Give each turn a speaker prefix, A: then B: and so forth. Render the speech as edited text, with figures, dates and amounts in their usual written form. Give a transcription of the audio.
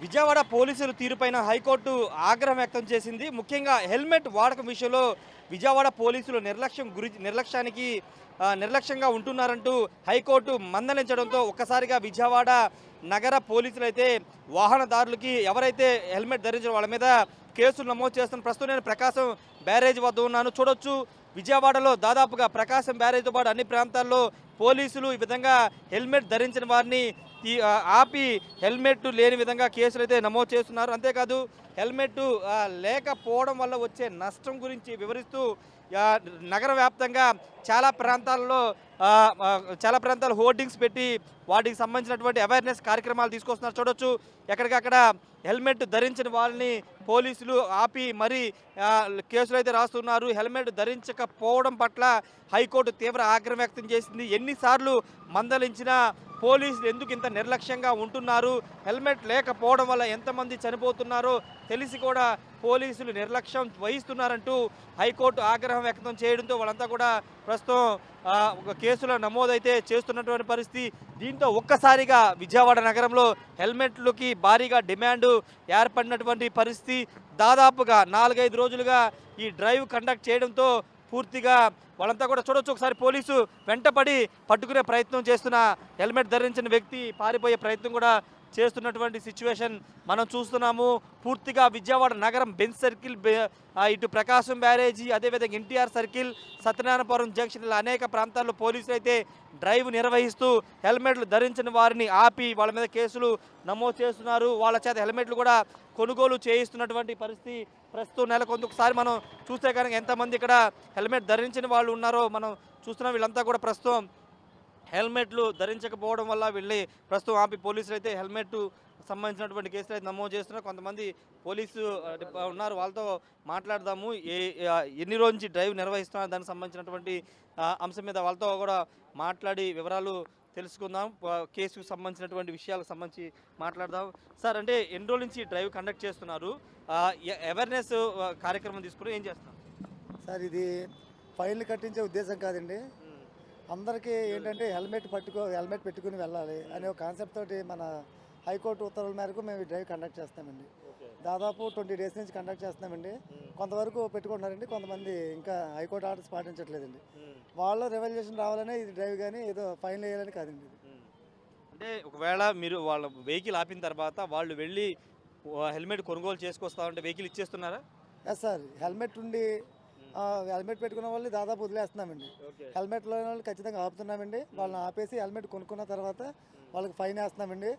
A: విజయవాడ పోలీసుల తీరుపైన హైకోర్టు ఆగ్రహం వ్యక్తం చేసింది. ముఖ్యంగా హెల్మెట్ వాడకం విషయంలో విజయవాడ పోలీసులు నిర్లక్ష్యానికి నిర్లక్ష్యంగా ఉంటున్నారంటూ హైకోర్టు మందలించడంతో ఒక్కసారిగా విజయవాడ నగర పోలీసులైతే వాహనదారులకి ఎవరైతే హెల్మెట్ ధరించిన వాళ్ళ మీద కేసులు నమోదు చేస్తున్న ప్రస్తుతం నేను ప్రకాశం బ్యారేజ్ వద్ద ఉన్నాను. చూడొచ్చు విజయవాడలో దాదాపుగా ప్రకాశం బ్యారేజ్తో పాటు అన్ని ప్రాంతాల్లో పోలీసులు ఈ విధంగా హెల్మెట్ ధరించిన వారిని ఆపి హెల్మెట్ లేని విధంగా కేసులు అయితే నమోదు చేస్తున్నారు. అంతేకాదు హెల్మెట్ లేకపోవడం వల్ల వచ్చే నష్టం గురించి వివరిస్తూ నగర వ్యాప్తంగా చాలా ప్రాంతాల్లో హోర్డింగ్స్ పెట్టి వాటికి సంబంధించినటువంటి అవేర్నెస్ కార్యక్రమాలు తీసుకొస్తున్నారు. చూడొచ్చు ఎక్కడికక్కడ హెల్మెట్ ధరించిన వాళ్ళని పోలీసులు ఆపి మరీ కేసులు అయితే రాస్తున్నారు. హెల్మెట్ ధరించకపోవడం పట్ల హైకోర్టు తీవ్ర ఆగ్రహం వ్యక్తం చేసింది. ఎన్నిసార్లు మందలించినా పోలీసులు ఎందుకు ఇంత నిర్లక్ష్యంగా ఉంటున్నారు, హెల్మెట్ లేకపోవడం వల్ల ఎంతమంది చనిపోతున్నారో తెలిసి కూడా పోలీసులు నిర్లక్ష్యం వహిస్తున్నారంటూ హైకోర్టు ఆగ్రహం వ్యక్తం చేయడంతో వాళ్ళంతా కూడా ప్రస్తుతం ఒక కేసుల నమోదైతే చేస్తున్నటువంటి పరిస్థితి. దీంతో ఒక్కసారిగా విజయవాడ నగరంలో హెల్మెట్లకి భారీగా డిమాండ్ ఏర్పడినటువంటి పరిస్థితి. దాదాపుగా 4-5 రోజులుగా ఈ డ్రైవ్ కండక్ట్ చేయడంతో పూర్తిగా వాళ్ళంతా కూడా చూడొచ్చు. ఒకసారి పోలీసు వెంటపడి పట్టుకునే ప్రయత్నం చేస్తున్న హెల్మెట్ ధరించిన వ్యక్తి పారిపోయే ప్రయత్నం కూడా చేస్తున్నటువంటి సిచ్యువేషన్ మనం చూస్తున్నాము. పూర్తిగా విజయవాడ నగరం బెంచ్ సర్కిల్, ఇటు ప్రకాశం బ్యారేజీ, అదేవిధంగా ఎన్టీఆర్ సర్కిల్, సత్యనారాయణపురం జంక్షన్ ఇలా అనేక ప్రాంతాల్లో పోలీసులు అయితే డ్రైవ్ నిర్వహిస్తూ హెల్మెట్లు ధరించిన వారిని ఆపి వాళ్ళ మీద కేసులు నమోదు చేస్తున్నారు. వాళ్ళ చేత హెల్మెట్లు కూడా కొనుగోలు చేయిస్తున్నటువంటి పరిస్థితి ప్రస్తుతం నెలకొంది. ఒకసారి మనం చూస్తే కనుక ఎంతమంది ఇక్కడ హెల్మెట్ ధరించిన వాళ్ళు ఉన్నారో మనం చూస్తున్నాం. వీళ్ళంతా కూడా ప్రస్తుతం హెల్మెట్లు ధరించకపోవడం వల్ల వెళ్ళి ప్రస్తుతం ఆపి పోలీసులు అయితే హెల్మెట్ సంబంధించినటువంటి కేసులు అయితే నమోదు చేస్తున్నారు. కొంతమంది పోలీసు ఉన్నారు, వాళ్ళతో మాట్లాడదాము. ఎన్ని రోజు నుంచి డ్రైవ్ నిర్వహిస్తున్నారు దానికి సంబంధించినటువంటి అంశం మీద వాళ్ళతో కూడా మాట్లాడి వివరాలు తెలుసుకుందాం. కేసుకు సంబంధించినటువంటి విషయాలకు సంబంధించి మాట్లాడదాం. సార్, అంటే ఎన్ని రోజుల నుంచి డ్రైవ్ కండక్ట్ చేస్తున్నారు, అవేర్నెస్ కార్యక్రమం తీసుకుని ఏం చేస్తున్నారు?
B: సార్, ఇది ఫైన్లు కట్టించే ఉద్దేశం కాదండి. అందరికీ ఏంటంటే హెల్మెట్ పెట్టుకుని వెళ్ళాలి అనే ఒక కాన్సెప్ట్ తోటి మన హైకోర్టు ఉత్తర్వుల మేరకు మేము ఈ డ్రైవ్ కండక్ట్ చేస్తామండి. దాదాపు 20 డేస్ నుంచి కండక్ట్ చేస్తున్నామండి. కొంతవరకు పెట్టుకుంటున్నారండి, కొంతమంది ఇంకా హైకోర్టు ఆర్డర్స్ పాటించట్లేదండి. వాళ్ళు రెవల్యూషన్ రావాలనే ఇది డ్రైవ్, కానీ ఏదో ఫైన్ వేయాలని కాదండి.
A: అంటే ఒకవేళ మీరు వాళ్ళ వెహికల్ ఆపిన తర్వాత వాళ్ళు వెళ్ళి హెల్మెట్ కొనుగోలు చేసుకొస్తామంటే వెహికల్ ఇచ్చేస్తున్నారా?
B: ఎస్ సార్, హెల్మెట్ పెట్టుకున్న వాళ్ళు దాదాపు వదిలేస్తున్నామండి. హెల్మెట్ లేని వాళ్ళు ఖచ్చితంగా ఆపుతున్నామండి. వాళ్ళని ఆపేసి హెల్మెట్ కొనుక్కున్న తర్వాత వాళ్ళకి ఫైన్ వేస్తున్నామండి.